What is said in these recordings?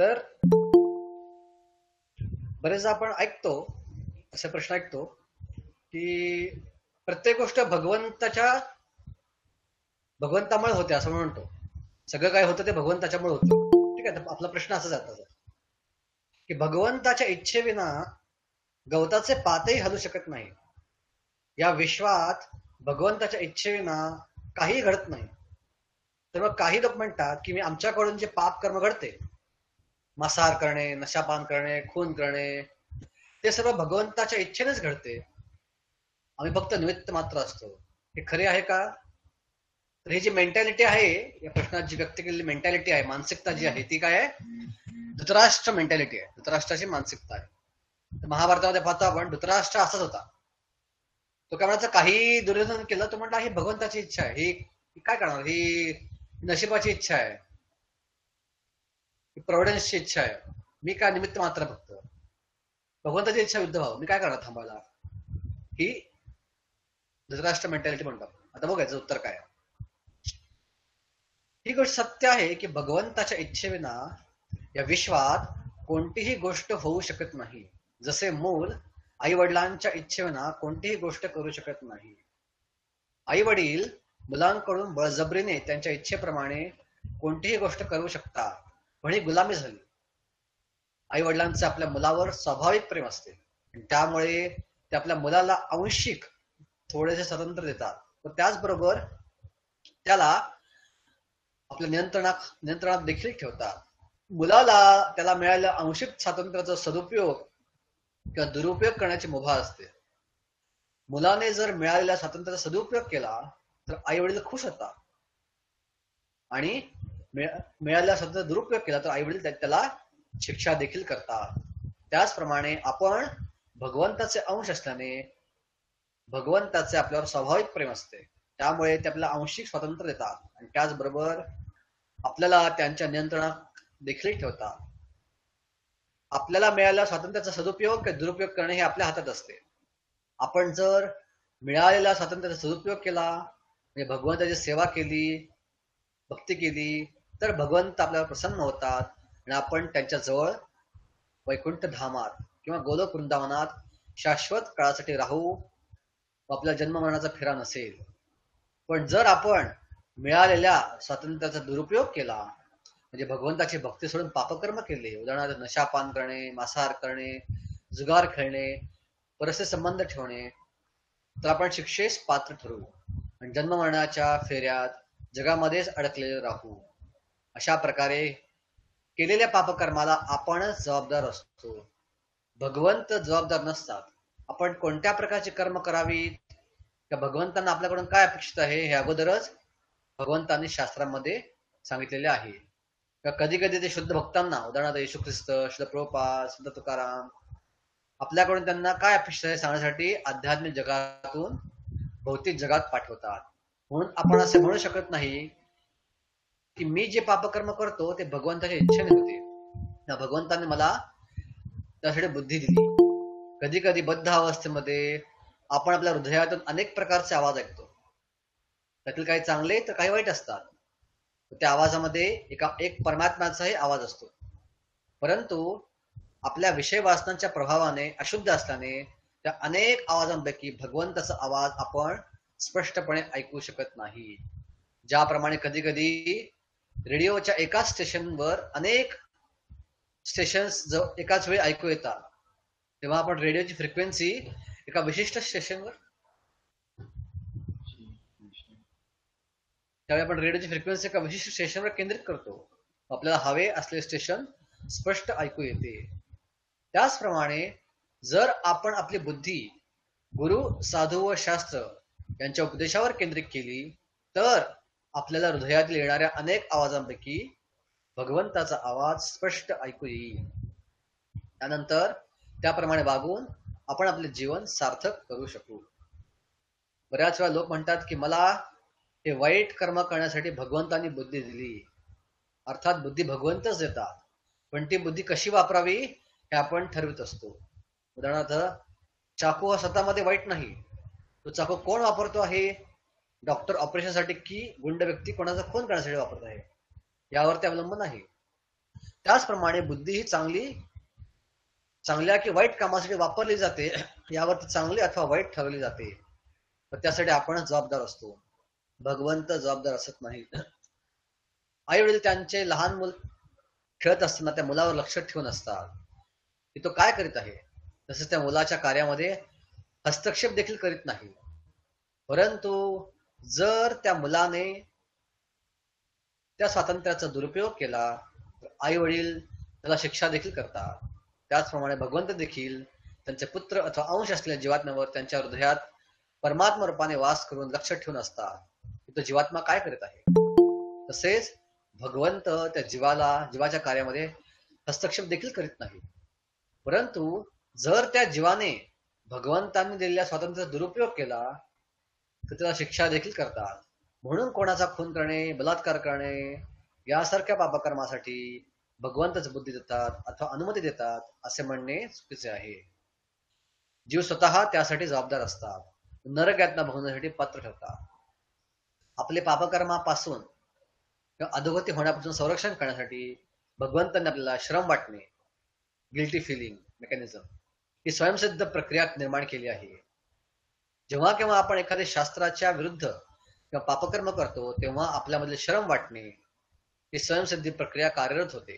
तर बरेचदा आपण ऐकतो, असे प्रश्न ऐकतो की प्रत्येक गोष्ट भगवंतामुळे होते असं म्हणतो. सगळं काय होतं ते भगवंताच्यामुळे होतं. ठीक आहे, तर आपला प्रश्न असा जाता की भगवंताच्या इच्छेविना गवताचे पातही हलू शकत नाही. या विश्वात भगवंताच्या इच्छेविना काही घडत नाही. तर मग काही लोक म्हणतात की मी आमच्याकडून जे पाप कर्म घडते, मांसाहार करणे, नशापान करणे, खून करणे, ते सर्व भगवंताच्या इच्छेनेच घडते. आम्ही फक्त निमित्त मात्र असतो. हे खरे आहे का? तर ही जी मेंटॅलिटी आहे, या प्रश्नात जी व्यक्त केलेली मेंटॅलिटी आहे, मानसिकता जी आहे, ती काय आहे? धृतराष्ट्र मेंटॅलिटी आहे, धृतराष्ट्राची मानसिकता आहे. तर महाभारतामध्ये पाहतो आपण, धृतराष्ट्र असाच होता. तो काय म्हणायचा, काही दुर्योधन केलं तो म्हटला ही भगवंताची इच्छा आहे, ही काय करणार, ही नशिबाची इच्छा आहे, ही प्रोव्हिडन्सची इच्छा आहे, मी काय निमित्त मात्र फक्त. भगवंताची इच्छा युद्ध व्हावं, मी काय करणार थांबायला. ही धृतराष्ट्र मेंटॅलिटी म्हणतात. आता बघायचं उत्तर काय. ही गोष्ट सत्य आहे की भगवंताच्या इच्छेविना या विश्वात कोणतीही गोष्ट होऊ शकत नाही. जसे मूल आई वडिलांच्या इच्छेविना कोणतीही गोष्ट करू शकत नाही. आई वडील मुलांकडून बळजबरीने त्यांच्या इच्छेप्रमाणे कोणतीही गोष्ट करू शकतात, पण ही गुलामी झाली. आई वडिलांचे आपल्या मुलावर स्वाभाविक प्रेम असते, त्यामुळे ते आपल्या मुलाला आंशिक थोडेसे स्वतंत्र देतात, पण त्याचबरोबर त्याला आपल्या नियंत्रणात देखील ठेवतात. मुलाला त्याला मिळालेल्या आंशिक स्वातंत्र्याचा सदुपयोग किंवा दुरुपयोग करण्याची मुभा असते. मुलाने जर मिळालेल्या स्वातंत्र्याचा सदुपयोग केला तर आई वडील खुश होतात, आणि मिळालेल्या स्वातंत्र्याचा दुरुपयोग केला तर आई वडील त्याला शिक्षा देखील करतात. त्याचप्रमाणे आपण भगवंताचे अंश असल्याने भगवंताचे आपल्यावर स्वाभाविक प्रेम असते, त्यामुळे ते आपल्याला आंशिक स्वातंत्र्य देतात, आणि त्याचबरोबर आपल्याला त्यांच्या नियंत्रणात देखील ठेवतात. आपल्याला मिळालेल्या स्वातंत्र्याचा सदुपयोग किंवा दुरुपयोग करणे हे आपल्या हातात असते. आपण जर मिळालेल्या स्वातंत्र्याचा सदुपयोग केला, म्हणजे भगवंताची सेवा केली, भक्ती केली, तर भगवंत आपल्यावर प्रसन्न होतात आणि आपण त्यांच्या जवळ वैकुंठ धामात किंवा गोलोक वृंदावनात शाश्वत काळासाठी राहू. आपल्या जन्म मरणाचा फेरा नसेल. पण जर आपण मिळालेल्या स्वातंत्र्याचा दुरुपयोग केला, म्हणजे भगवंताची भक्ती सोडून पापकर्म केले, उदाहरणार्थ नशापान करणे, मांसाहार करणे, जुगार खेळणे, परस्पर संबंध ठेवणे, तर आपण शिक्षेस पात्र ठरू आणि जन्म मरणाच्या फेऱ्यात जगामध्येच अडकलेले राहू. अशा प्रकारे केलेल्या पापकर्माला आपणच जबाबदार असतो, भगवंत जबाबदार नसतात. आपण कोणत्या प्रकारचे कर्म करावीत, त्या भगवंतांना आपल्याकडून काय अपेक्षित आहे हे अगोदरच भगवंतांनी शास्त्रामध्ये सांगितलेले आहे. कधी कधी ते शुद्ध भक्तांना, उदाहरणार्थ येशू ख्रिस्त, शुद्ध प्रभुपाद, शुद्ध तुकाराम, आपल्याकडून त्यांना काय अपेक्षित आहे सांगण्यासाठी आध्यात्मिक जगातून भौतिक जगात पाठवतात. म्हणून आपण असे म्हणू शकत नाही की मी जे पापकर्म करतो ते भगवंताच्या इच्छेने होते, त्या भगवंताने मला त्यासाठी बुद्धी दिली. कधी कधी बद्ध अवस्थेमध्ये आपण आपल्या हृदयातून अनेक प्रकारचे आवाज ऐकतो, त्यातील काही चांगले तर काही वाईट असतात. त्या आवाजामध्ये एक परमात्म्याचाही आवाज असतो, परंतु आपल्या विषय वासनांच्या प्रभावाने अशुद्ध असल्याने त्या अनेक आवाजांपैकी भगवंताचा आवाज आपण स्पष्टपणे ऐकू शकत नाही. ज्याप्रमाणे कधी कधी रेडिओच्या एकाच स्टेशनवर अनेक स्टेशन्स एकाच वेळी ऐकू येतात, तेव्हा आपण रेडिओची फ्रिक्वेन्सी एका विशिष्ट स्टेशनवर, त्यावेळी आपण रेडिओची फ्रिक्वेन्सी एका विशिष्ट स्टेशनवर केंद्रित करतो, आपल्याला हवे असलेले स्टेशन स्पष्ट ऐकू येते. त्याचप्रमाणे जर आपण आपली बुद्धी गुरु, साधू व शास्त्र यांच्या उपदेशावर केंद्रित केली, तर आपल्याला हृदयातील येणाऱ्या अनेक आवाजांपैकी भगवंताचा आवाज स्पष्ट ऐकू येईल. त्यानंतर त्याप्रमाणे वागून आपण आपले जीवन सार्थक करू शकू. बऱ्याच वेळा लोक म्हणतात की मला हे वाईट कर्म करण्यासाठी भगवंतांनी बुद्धी दिली. अर्थात बुद्धी भगवंतच देतात, पण ती बुद्धी कशी वापरावी हे आपण ठरवित असतो. उदाहरणार्थ चाकू हा स्वतःमध्ये वाईट नाही, तो चाकू कोण वापरतो आहे, डॉक्टर ऑपरेशनसाठी की गुंड व्यक्ती कोणाचा खून करण्यासाठी वापरत आहे, यावरती अवलंबून आहे. त्याचप्रमाणे बुद्धी ही चांगल्या की वाईट कामासाठी वापरली जाते, यावरती चांगली अथवा वाईट ठरवली जाते, तर त्यासाठी आपणच जबाबदार असतो, भगवंत जबाबदार असत नाही. आई वडील त्यांचे लहान मूल खेळत असताना त्या मुलावर लक्ष ठेवून असतात की तो काय करीत आहे. तसेच त्या मुलाच्या कार्यामध्ये हस्तक्षेप देखील करीत नाही. परंतु जर त्या मुलाने त्या स्वातंत्र्याचा दुरुपयोग केला तर आई वडील त्याला शिक्षा देखील करतात. त्याचप्रमाणे भगवंत देखील त्यांचे पुत्र अथवा अंश असलेल्या जीवात्म्यावर त्यांच्या हृदयात परमात्मा रूपाने वास करून लक्ष ठेवून असतात की तो जीवात्मा काय करीत आहे. तसेच भगवंत त्या जीवाच्या कार्यामध्ये हस्तक्षेप देखील करीत नाही. परंतु जर त्या जीवाने भगवंतांनी दिलेल्या स्वातंत्र्याचा दुरुपयोग केला तर त्याला शिक्षा देखील करतात. म्हणून कोणाचा खून करणे, बलात्कार करणे यासारख्या पापकर्मासाठी भगवंतच बुद्धी देतात अथवा अनुमती देतात असे म्हणणे चुकीचे आहे. जीव स्वतः त्यासाठी जबाबदार असतात, नरक यातना भोगण्यासाठी पात्र ठरतात. आपले पापकर्मापासून किंवा अधोगती होण्यापासून संरक्षण करण्यासाठी भगवंतांनी आपल्याला श्रम वाटणे, गिल्टी फिलिंग मेकॅनिझम ही स्वयंसिद्ध प्रक्रिया निर्माण केली आहे. जेव्हा केव्हा आपण एखाद्या शास्त्राच्या विरुद्ध किंवा पापकर्म करतो तेव्हा आपल्यामधले श्रम वाटणे ही स्वयंसिद्धी प्रक्रिया कार्यरत होते.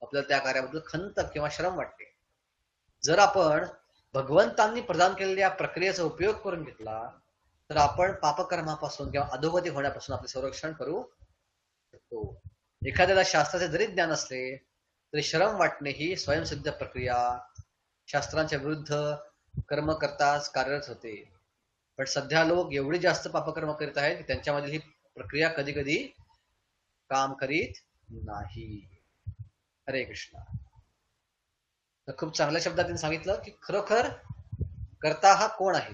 आपल्याला त्या कार्याबद्दल खंत किंवा श्रम वाटते. जर आपण भगवंतांनी प्रदान केलेल्या प्रक्रियेचा उपयोग करून घेतला तर आपण पापकर्मापासून किंवा अधोगती होण्यापासून आपले संरक्षण करू शकतो. एखाद्याला शास्त्राचे जरी ज्ञान असले तरी श्रम वाटणे ही स्वयंसिद्ध प्रक्रिया शास्त्रांच्या विरुद्ध कर्म करताच कार्यरत होते. पण सध्या लोक एवढी जास्त पापकर्म करीत आहेत की त्यांच्यामधील ही प्रक्रिया कधी कधी काम करीत नाही. हरे कृष्ण. तर खूप चांगल्या शब्दात त्यांनी सांगितलं की खरोखर कर्ता हा कोण आहे,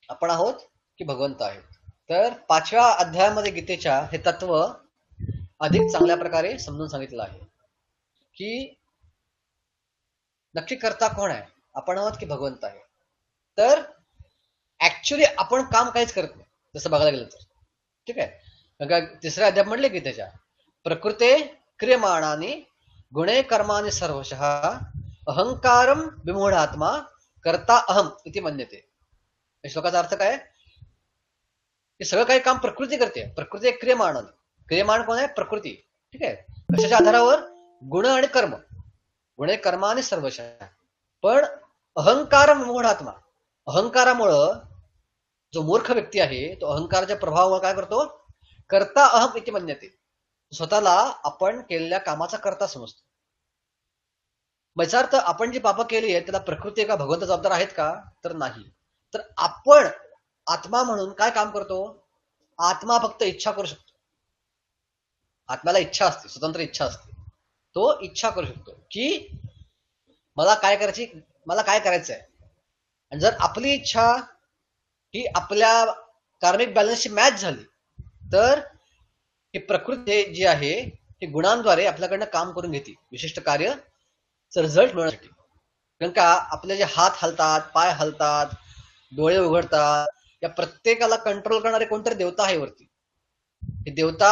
आपण आहोत की भगवंत आहेत. तर 5व्या अध्यायामध्ये गीतेच्या हे तत्व अधिक चांगल्या प्रकारे समजून सांगितलं आहे की नक्की कर्ता कोण आहे, आपण आहोत की भगवंत आहे. तर ऍक्च्युली आपण काम काहीच करत नाही जसं बघायला गेलं तर. ठीक आहे. 3ऱ्या अध्याय म्हणले की त्याच्या प्रकृते क्रियमाणानी गुणे कर्माने सर्वशः अहंकारम विमूढात्मा कर्ता अहम इति मन्यते. या श्लोकाचा अर्थ काय, की सगळं काही काम प्रकृती करते. प्रकृती एक क्रियमाण, क्रियमाण कोण आहे, प्रकृती. ठीक आहे. कशाच्या आधारावर, गुण आणि कर्म, गुणे कर्माने सर्वशः. पण अहंकारम विमूढात्मा, अहंकारामुळं जो मूर्ख व्यक्ती आहे तो अहंकाराच्या प्रभावावर काय करतो, कर्ता अहम इति मन्यते, स्वतःला आपण केलेल्या कामाचा कर्ता समजतो. याचा अर्थ आपण जी पाप केली आहे त्याला प्रकृती का भगवंत जबाबदार आहेत का, तर नाही. तर आपण आत्मा म्हणून काय काम करतो, आत्मा फक्त इच्छा करू शकतो. आत्म्याला इच्छा असते, स्वतंत्र इच्छा असते. तो इच्छा करू शकतो की मला काय करायची, मला काय करायचं आहे. आणि जर आपली इच्छा ही आपल्या कार्मिक बॅलन्सची मॅच झाली तर ही प्रकृती जी आहे ती गुणांद्वारे आपल्याकडनं काम करून घेते विशिष्ट कार्य रिझल्ट मिळवण्यासाठी. कारण का आपले जे हात हलतात, पाय हलतात, डोळे उघडतात, या प्रत्येकाला कंट्रोल करणारे कोणतरी देवता आहे वरती. ही देवता,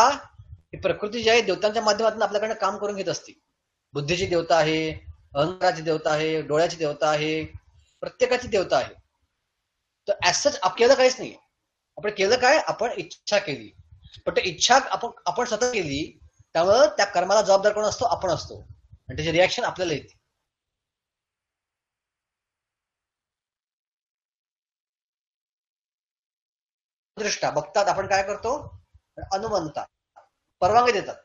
ही प्रकृती जी आहे देवतांच्या माध्यमातून आपल्याकडनं काम करून घेत असते. बुद्धीची देवता आहे, अहंकाराची देवता आहे, डोळ्याची देवता आहे, प्रत्येकाची देवता आहे. तर ऍज सच केलं काहीच नाही. आपण केलं काय, आपण इच्छा केली. पण ते इच्छा आपण स्वतः केली, त्यामुळं त्या कर्माला जबाबदार कोण असतो, आपण असतो. आणि त्याची रिॲक्शन आपल्याला येते. दृष्टा बघतात आपण काय करतो, अनुमंता परवानगी देतात.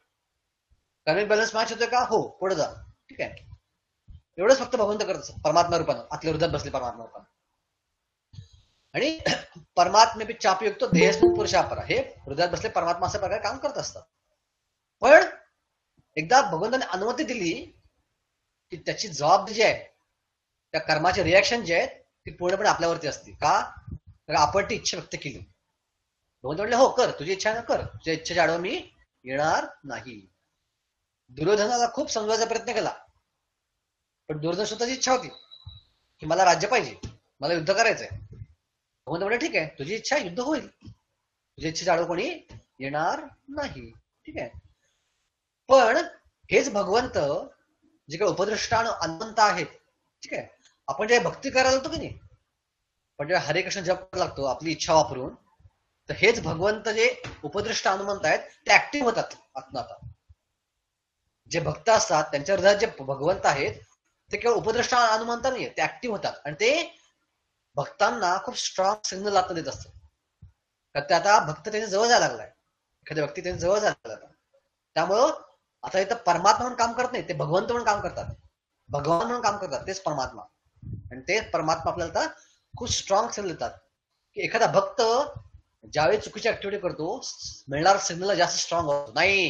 कार्मिक बॅलन्स मॅच होतोय का, हो पुढे जा. ठीक आहे. एवढंच फक्त भगवंत करत परमात्मा रूपानं आपल्या हृदयात बसले परमात्मा रूपानं. आणि परमात्मे बी चापयुक्त देहस्मिन पुरुषापरा, हे हृदयात बसले परमात्मा अशा प्रकारे काम करत असतात. पण एकदा भगवंताने अनुमती दिली की त्याची जबाबदारी जी आहे, त्या कर्माचे रिॲक्शन जे आहेत ती पूर्णपणे आपल्यावरती असते. का, तर आपण ती इच्छा व्यक्त केली. भगवंत म्हटले हो कर, तुझी इच्छा ना कर, तुझ्या इच्छेच्या आडवं मी येणार नाही. दुर्योधनाला खूप समजवायचा प्रयत्न केला, पण दुर्योधन स्वतःची इच्छा होती की मला राज्य पाहिजे, मला युद्ध करायचंय. भगवंत म्हटलं ठीक आहे, तुझी इच्छा, युद्ध होईल, तुझ्या इच्छेच्या आडवं कोणी येणार नाही. ठीक आहे. पण हेच भगवंत जे काही उपदृष्ट आणि अनंत आहेत, ठीक आहे, आपण जे भक्ती करायला लागतो की नाही, पण जेव्हा हरे कृष्ण जप करायला लागतो आपली इच्छा वापरून, तर हेच भगवंत जे उपदृष्ट हनुमंत आहेत ते ऍक्टिव्ह होतात आत्मा. आता जे भक्त असतात त्यांच्या हृदयात जे भगवंत आहेत ते केवळ उपदृष्ट हनुमंत नाहीये, ते ऍक्टिव्ह होतात आणि ते भक्तांना खूप स्ट्रॉंग सिग्नल आता देत असतात. तर ते आता भक्त त्याच्या जवळ जायला लागलाय, एखाद्या व्यक्ती त्याच्या जवळ जायला लागला. त्यामुळं आता इथं परमात्मा म्हणून काम करत नाही, ते भगवंत म्हणून काम करतात, भगवान म्हणून काम करतात, तेच परमात्मा. आणि ते परमात्मा आपल्याला आता खूप स्ट्रॉंग सिग्नल देतात की एखादा भक्त ज्यावेळी चुकीची ऍक्टिव्हिटी करतो मिळणार सिग्नल जास्त स्ट्रॉंग होतो. नाही,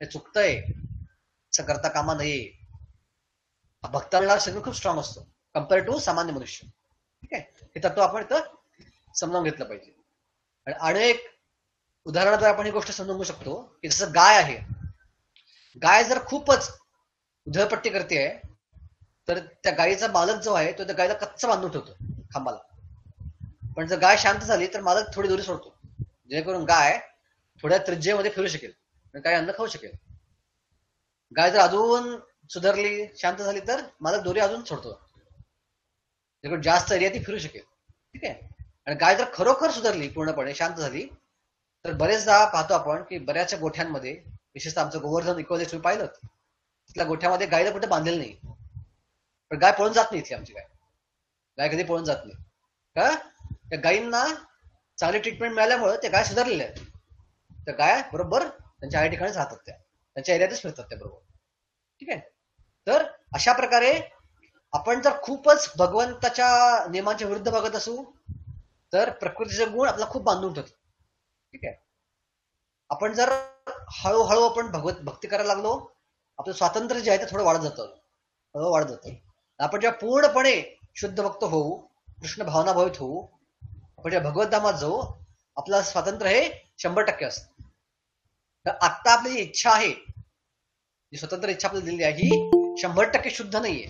हे चुकतंय, असं करता कामा नये. भक्ताला मिळणारा सिग्नल खूप स्ट्रॉंग असतो कम्पेअर टू सामान्य मनुष्य. ठीक आहे, हे तत्व आपण इथं समजावून घेतलं पाहिजे. आणि अनेक उदाहरणाद्वारे आपण ही गोष्ट समजून घेऊ शकतो की जसं गाय आहे, गाय जर खूपच उधळपट्टी करते तर त्या गायीचा मालक जो आहे तो त्या गायीला कच्चा बांधून ठेवतो खांबाला. पण जर गाय शांत झाली तर मालक थोडी दोरी सोडतो, जेणेकरून गाय थोड्या त्रिज्येमध्ये फिरू शकेल आणि काही अन्न खाऊ शकेल. गाय जर अजून सुधारली, शांत झाली, तर मालक दोरी अजून सोडतो, जेणेकरून जास्त एरिया ती फिरू शकेल. ठीक आहे, आणि गाय जर खरोखर सुधारली, पूर्णपणे शांत झाली, तर बरेचदा पाहतो आपण की बऱ्याचशा गोठ्यांमध्ये, विशेषतः आमचं गोवर्धन इकोलॉजी तुम्ही पाहिलं, तिथल्या गोठ्यामध्ये गायला कुठे बांधलेलं नाही, पण गाय पळून जात नाही इथली आमची गाय. गाय कधी पळून जात नाही का? त्या गायींना चांगली ट्रीटमेंट मिळाल्यामुळे त्या गाय सुधारलेल्या आहेत. त्या गाय बरोबर त्यांच्या आई ठिकाणीच राहतात, त्या त्यांच्या एरियातच फिरतात त्या बरोबर. ठीक आहे, तर अशा प्रकारे आपण जर खूपच भगवंताच्या नियमांच्या विरुद्ध बघत असू तर प्रकृतीचे गुण आपल्याला खूप बांधून ठेवतात. ठीक आहे, आपण जर हळूहळू आपण भक्ती करायला लागलो, आपलं स्वातंत्र्य जे आहे ते थोडं वाढत जातं, हळूहळू वाढत जातं. आपण जेव्हा पूर्णपणे शुद्ध भक्त होऊ, कृष्ण भावना भावित होऊ, आपण जेव्हा भगवत धामात जाऊ, आपलं स्वातंत्र्य हे 100% असतं. तर आत्ता आपली जी इच्छा आहे, जी स्वतंत्र इच्छा आपल्याला दिलेली आहे, ही 100% शुद्ध नाहीये.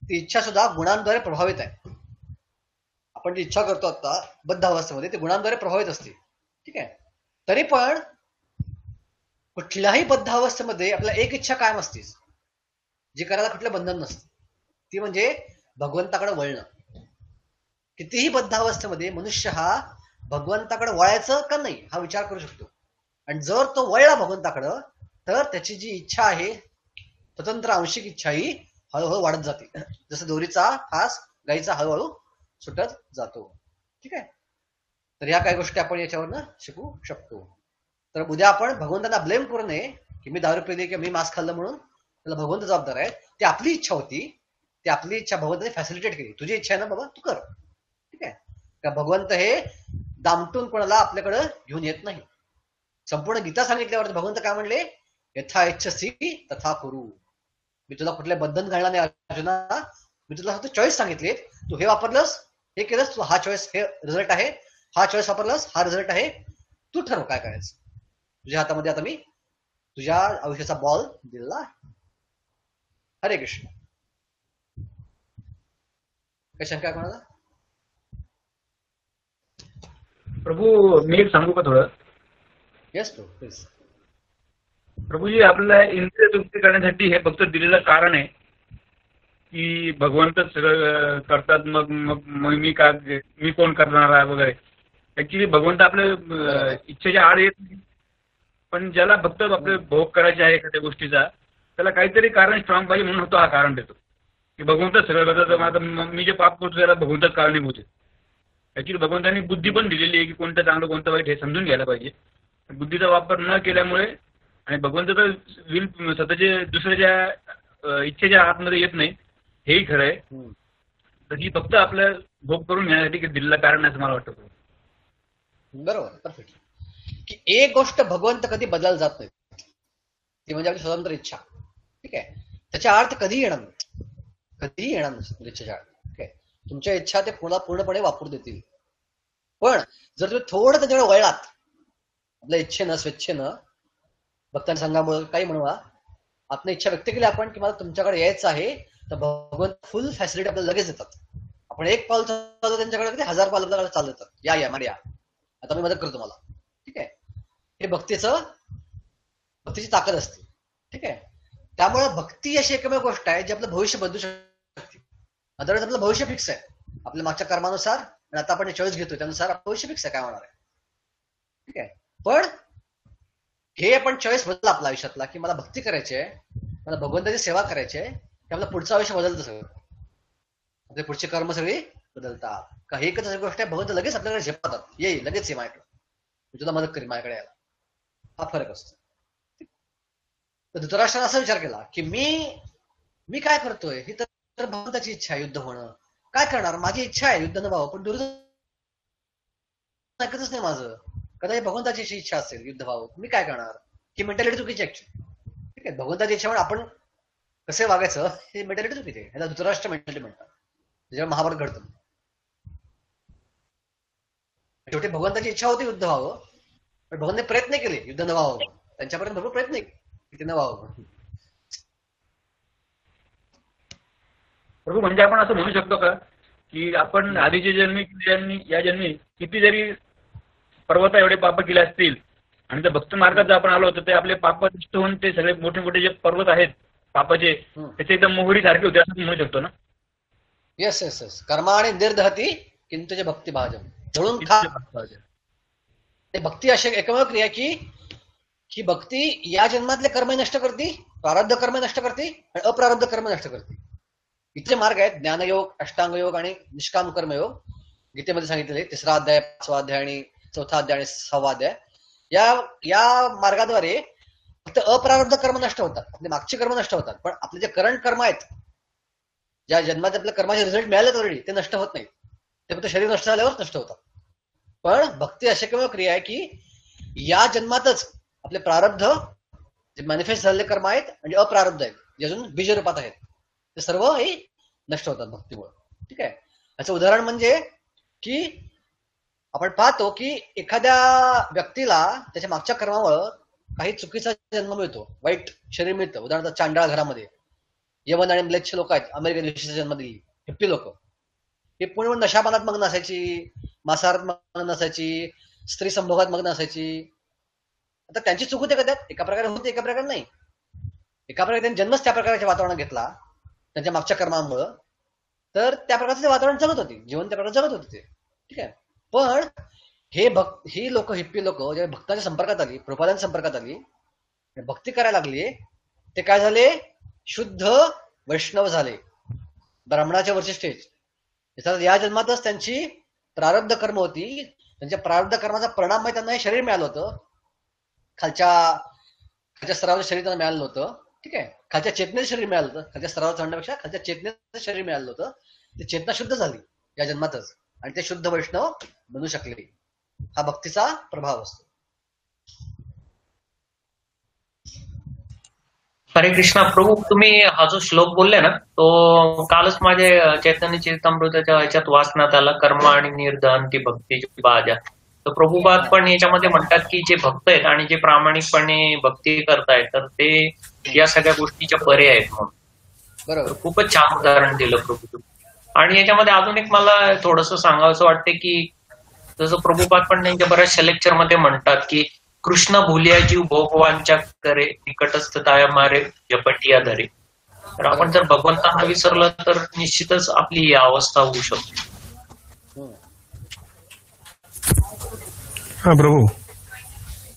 ती इच्छा सुद्धा गुणांद्वारे प्रभावित आहे. आपण जी इच्छा करतो आता बद्ध अवस्थेमध्ये, ते गुणांद्वारे प्रभावित असते. ठीक आहे, तरी पण कुठल्याही बद्ध अवस्थेमध्ये आपल्याला एक इच्छा कायम असतेच, जी करायला कुठलं बंधन नसतं, ती म्हणजे भगवंताकडे वळणं. कितीही बद्ध अवस्थेमध्ये मनुष्य हा भगवंताकडे वळायचं का नाही हा विचार करू शकतो. आणि जर तो वळला भगवंताकडं, तर त्याची जी इच्छा आहे, स्वतंत्र आंशिक इच्छा, ही हळूहळू वाढत जाते, जसं दोरीचा फास गाईचा हळूहळू सुटत जातो. ठीक आहे, तर ह्या काही गोष्टी आपण याच्यावरनं शिकू शकतो. तर उद्या आपण भगवंतांना ब्लेम करू नये की मी दारू पिली किंवा मी मांस खाल्लं म्हणून त्याला भगवंत जबाबदार आहे. ती आपली इच्छा होती, ती आपली इच्छा भगवंताने फॅसिलिटेट केली. तुझी इच्छा आहे ना बाबा, तू कर. ठीक आहे, का भगवंत हे दामटून कोणाला आपल्याकडे घेऊन येत नाही. संपूर्ण गीता सांगितल्यावर भगवंत काय म्हणले, यथा इच्छसी तथा कुरु. मी तुला कुठले बंधन घालणार नाही अर्जुना, मी तुला फक्त चॉईस सांगितले, तू हे वापरलंस, हे केलंस, तू हा चॉईस, हे रिझल्ट आहे, हा चॉईस वापरलास, हा रिझल्ट आहे, तू ठरव काय करायचं. तुझ्या हातामध्ये आता मी तुझ्या आयुष्याचा बॉल दिला आहे. हरे कृष्ण. काय शंका कोणाला? प्रभू मी एक सांगू का थोडं? Yes Prabhu, please. प्रभूजी, आपल्याला इंद्रिय तृप्ती करण्यासाठी हे फक्त दिलेलं कारण आहे की भगवंतच सगळं करतात, मग मग मी कोण करणार आहे वगैरे. ऍक्च्युली भगवंत आपल्या इच्छेच्या आड येत नाही, पण ज्याला फक्त आपले भोग करायचे आहे एखाद्या गोष्टीचा, त्याला काहीतरी कारण स्ट्रॉंग पाहिजे, म्हणून तो हा कारण देतो की भगवंतच सगळं करतात. मी जे पाप करतो त्याला भगवंतच कारणीभूत आहे. ऍक्च्युली भगवंतांनी बुद्धी पण दिलेली आहे की कोणतं चांगलं कोणतं वाईट हे समजून घ्यायला पाहिजे. बुद्धीचा वापर न केल्यामुळे, आणि भगवंत तर विल स्वतःचे दुसऱ्याच्या इच्छेच्या आतमध्ये येत नाही, हेही खरं आहे. तर ही फक्त आपल्या भोग करून घेण्यासाठी दिलेलं कारण आहे असं मला वाटतं. बरोबर, परफेक्ट. की एक गोष्ट भगवंत कधी बदलायला जात नाही, ती म्हणजे आपली स्वतंत्र इच्छा. ठीक आहे, त्याच्या अर्थ कधीही येणार नाही, कधीही येणार नाही इच्छेच्या अर्थ. ठीक आहे, तुमच्या इच्छा ते पूर्णपणे वापरू देतील. पण जर तुम्ही थोडं त्याच्याकडे वळलात, आपल्या इच्छेनं स्वेच्छेनं, भक्तांच्या संघामुळे काही म्हणवा, आपण इच्छा व्यक्त केली आपण की मला तुमच्याकडे यायचं आहे, तर भगवंत फुल फॅसिलिटी आपल्याला लगेच देतात. आपण एक पाऊल चालतो त्यांच्याकडे 1000 पाऊल आपल्याकडे चालू देतात. या मारे या, आता मी मदत करतो मला. ठीक आहे, हे भक्तीची ताकद असते. ठीक आहे. त्यामुळे भक्ती अशी एकमेव गोष्ट आहे जी आपलं भविष्य बदलू शकते. अदरवाईज आपलं भविष्य फिक्स आहे आपल्या मागच्या कर्मानुसार, आणि आता आपण चॉईस घेतोय त्यानुसार आपलं भविष्य फिक्स आहे काय होणार आहे. ठीक आहे. पण हे आपण चॉईस बदलला आपल्या आयुष्यातला, की मला भक्ती करायची आहे, मला भगवंताची सेवा करायची आहे, की आपलं पुढचं आयुष्य बदलतं सगळं, आपले पुढचे कर्म सगळी बदलतात. काही एकच अशी गोष्ट आहे, भगवंत लगेच आपल्याकडे झेपतात, येईल लगेच ये माझ्याकडे, मी तुला मदत करेन माझ्याकडे यायला. हा फरक असतो. तर धृतराष्ट्राने असा विचार केला की मी काय करतोय, ही तर भगवंताची इच्छा आहे युद्ध होणं, काय करणार, माझी इच्छा आहे युद्ध न व्हावं, पण दुर्योधन ऐकतच नाही माझं. कदाचित भगवंताची अशी इच्छा असेल युद्ध व्हावं, मी काय करणार. ही मेंटॅलिटी चुकीची ऍक्च्युअली. ठीक आहे. भगवंताची इच्छा म्हणून आपण कसे वागायचं हे मेंटॅलिटी चुकीची आहे. ह्याला धृतराष्ट्र मेंटॅलिटी म्हणतात, जेव्हा महाभारत घडतं. शेवटी भगवंताची इच्छा होती युद्ध व्हावं, पण भगवंताने प्रयत्न केले युद्ध न व्हावं, त्यांच्यापर्यंत भरपूर प्रयत्न केले ते न व्हावं. प्रभू म्हणजे आपण असं म्हणू शकतो का की आपण आधीच्या जन्मी या जन्मी किती जरी पर्वत एवढे पाप केले असतील आणि त्या भक्त मार्गात जर आपण आलो तर ते आपले पाप नष्ट होऊन ते सगळे मोठे मोठे जे पर्वत आहेत पापाचे त्याचे एकदम मोहरी सारखे होते असं म्हणू शकतो ना. Yes yes yes. कर्माणि निर्दहती किंतु जे भक्ती भाजम, जळून खा. ते भक्ती अशी एकमेव क्रिया की भक्ती या जन्मातले कर्म नष्ट करते, प्रारब्ध कर्म नष्ट करते आणि अप्रारब्ध कर्म नष्ट करते. इथे मार्ग आहेत, ज्ञानयोग, अष्टांगयोग आणि निष्काम कर्मयोग. गीतेमध्ये सांगितलेले 3रा अध्याय, 5वा अध्याय आणि 4था अध्याय आणि 6वा अध्याय. या मार्गाद्वारे फक्त अप्रारब्ध कर्म नष्ट होतात, आपले मागचे कर्म नष्ट होतात, पण आपले जे करंट कर्म आहेत, ज्या जन्मात आपल्या कर्माचे रिझल्ट मिळालेत ऑलरेडी, ते नष्ट होत नाही. ते फक्त शरीर नष्ट झाल्यावर नष्ट होतात. पण भक्ती अशी एकमेव क्रिया आहे की या जन्मातच आपले प्रारब्ध जे मॅनिफेस्ट झालेले कर्म आहेत आणि अप्रारब्ध आहेत जे अजून बीज रूपात आहेत, ते सर्व हे नष्ट होतात भक्तीमुळे. ठीक आहे. याचं उदाहरण म्हणजे की आपण पाहतो की एखाद्या व्यक्तीला त्याच्या मागच्या कर्मामुळे काही चुकीचा जन्म मिळतो, वाईट शरीर मिळतं. उदाहरणार्थ चांडाळ घरामध्ये यवन आणि म्लेच्छ लोक आहेत, अमेरिकन देशाच्या जन्म दिली हिप्पी लोक, हे पूर्ण नशापानात मग्न असायची, मांसाहारात मग्न असायची, स्त्री संभोगात मग्न असायची. आता त्यांची चूक होते का त्यात? एका प्रकारे होते, एका प्रकारे नाही. एका प्रकारे त्यांनी जन्मच त्या प्रकारच्या वातावरणात घेतला त्यांच्या मागच्या कर्मामुळं, तर त्या प्रकारचं ते वातावरण जगत होते, जीवन त्या प्रकारे जगत होते ते. ठीक आहे. पण ही लोक, हिप्पी लोक ज्या भक्तांच्या संपर्कात आली, प्रभुपादांच्या संपर्कात आली, भक्ती करायला लागली, ते काय झाले, शुद्ध वैष्णव झाले, ब्राह्मणाच्या वरची स्टेज. या जन्मातच त्यांची प्रारब्ध कर्म होती, त्यांच्या प्रारब्ध कर्माचा परिणाम म्हणजे त्यांना हे शरीर मिळालं होतं, खालच्या स्तरावर शरीर त्यांना मिळालं होतं. ठीक आहे. खालच्या चेतनेचं शरीर मिळालं होतं, खालच्या स्तरावर चढण्यापेक्षा खालच्या चेतनेचं शरीर मिळालं होतं. ते चेतना शुद्ध झाली या जन्मातच आणि ते शुद्ध वैष्णव बनू शकले. हा भक्तीचा प्रभाव असतो. हरे कृष्णा. प्रभू तुम्ही हा जो श्लोक बोलले ना तो कालच माझे चैतन्य चरितामृताच्या ह्याच्यात वाचण्यात आला, कर्म आणि निर्धन ती भक्तीची बाजा. तर प्रभुपाद पण याच्यामध्ये म्हणतात की जे भक्त आहेत आणि जे प्रामाणिकपणे भक्ती करतायत तर ते या सगळ्या गोष्टीच्या परे आहेत म्हणून. बरोबर. खूपच छान उदाहरण दिलं प्रभू. आणि याच्यामध्ये अजून एक मला थोडस सांगावंसं वाटते की जसं प्रभुपाद पण त्यांच्या बऱ्याचशा लेक्चर मध्ये म्हणतात की कृष्ण भुलिया जीव भोगवांच्या करे निकटस्थ ताया मारे जपटिया धरे. तर आपण जर भगवंतांना विसरलं तर निश्चितच आपली ही अवस्था होऊ शकते. हा प्रभू,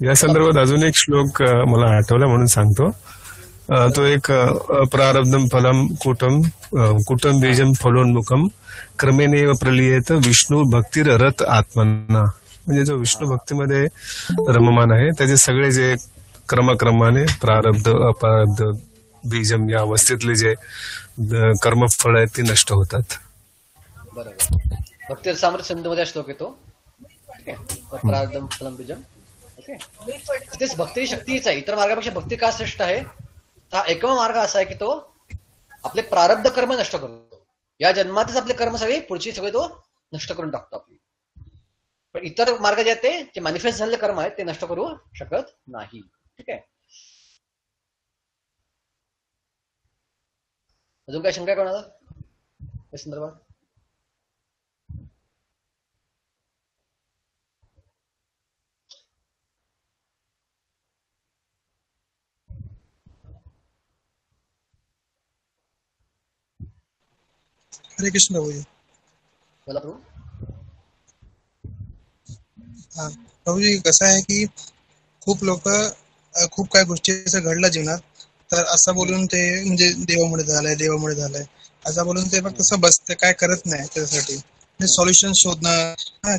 या संदर्भात अजून एक श्लोक मला आठवला म्हणून सांगतो. तो एक प्रारब्धम फलम कुटम बीजम फलोन्मुखम क्रमेनेव प्रलियेत विष्णू भक्तीर रत आत्मना. म्हणजे जो विष्णू भक्तीमध्ये रममान आहे त्याचे सगळे जे क्रमाक्रमाने प्रारब्ध अप्रारब्ध बीजम या अवस्थेतले जे कर्मफळ आहेत ते नष्ट होतात. बरोबर. भक्ती सामर्थ्य सिंधूमध्ये श्लोक येतो. प्रारब्धम फलम बीजम. ओके. तेच भक्ती शक्तीच आहे. इतर मार्गापेक्षा भक्ती का श्रेष्ठ आहे? हा एकमेव मार्ग असा आहे की तो आपले प्रारब्ध कर्म नष्ट करतो. या जन्मातच आपले कर्म सगळे पुढची सगळे तो नष्ट करून टाकतो आपली. पण इतर मार्ग जे आहेत ते मॅनिफेस्ट झालेले कर्म आहेत ते नष्ट करू शकत नाही. ठीक आहे. अजून काय शंका कोणाला या संदर्भात? हरे कृष्ण प्रभूजी. बोला प्रभू. हा प्रभूजी, कसं आहे की खूप लोक खूप काही गोष्टी असं घडलं जीवनात, तर असं बोलून ते म्हणजे देवामुळे झालंय असं बोलून ते फक्त असं बसते, काय करत नाही त्यासाठी. सॉल्युशन शोधणं,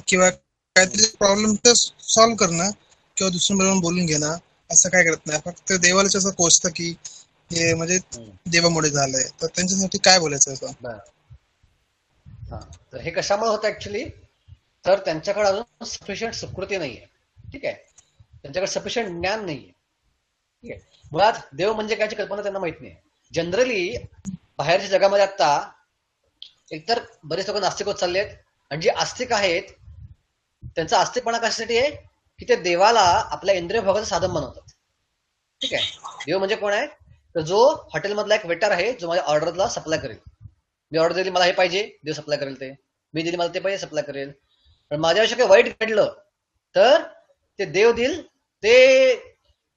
किंवा काहीतरी प्रॉब्लेम तर सॉल्व्ह करणं, किंवा दुसऱ्यांबरोबर बोलून घेणं, असं काय करत नाही. फक्त देवालाच असं कोसतं की हे म्हणजे देवामुळे झालंय. तर त्यांच्यासाठी काय बोलायचं असं? बरं. हा, तर हे कशामुळे होतं ऍक्च्युली, तर त्यांच्याकडे अजून सफिशियंट सुकृती नाहीये. ठीक आहे, त्यांच्याकडे सफिशियंट ज्ञान नाहीये. ठीक आहे, मुळात देव म्हणजे कायची कल्पना त्यांना माहित नाही. जनरली बाहेरच्या जगामध्ये आता एकतर बरेच लोक नास्तिक होत चालले आहेत, आणि जे आस्तिक आहेत त्यांचा आस्तिकपणा कशासाठी आहे की ते देवाला आपल्या इंद्रिय भोगाचं साधन बनवतात. ठीक आहे, देव म्हणजे कोण आहे, तर जो हॉटेलमधला एक वेटर आहे, जो माझ्या ऑर्डरला सप्लाय करेल. मी ऑर्डर दिली, मला हे पाहिजे, देव सप्लाय करेल. ते मी दिली, मला ते पाहिजे, सप्लाय करेल. पण माझ्याविषयी काही वाईट घडलं तर ते देव देईल, ते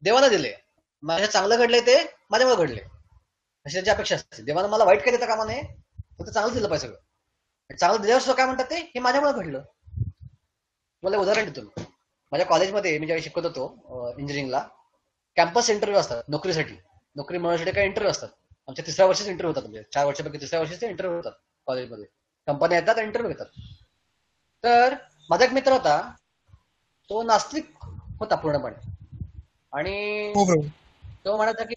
देवाला दिले. माझ्या चांगलं घडलंय ते माझ्यामुळे घडले, अशी त्याची अपेक्षा असते. देवानं मला वाईट काही देता कामा नये, फक्त चांगलं दिलं पाहिजे सगळं. चांगलं दिल्यावर सुद्धा काय म्हणतात ते, हे माझ्यामुळे घडलं. मला उदाहरण देतो मी. माझ्या कॉलेजमध्ये मी ज्यावेळी शिकत होतो इंजिनिअरिंगला, कॅम्पस इंटरव्ह्यू असतात नोकरीसाठी. नोकरी मिळवण्यासाठी काही इंटरव्ह्यू असतात. आमच्या 3ऱ्या वर्षीच इंटरव्ह्यू होतात, म्हणजे 4 वर्षापैकी 3ऱ्या वर्षीचे इंटरव्ह्यू होतात कॉलेजमध्ये. कंपन्या येतात आणि इंटरव्ह्यू घेतात. तर माझा एक मित्र होता, तो नास्तिक होता पूर्णपणे, आणि हो प्रभू. तो म्हणायचा की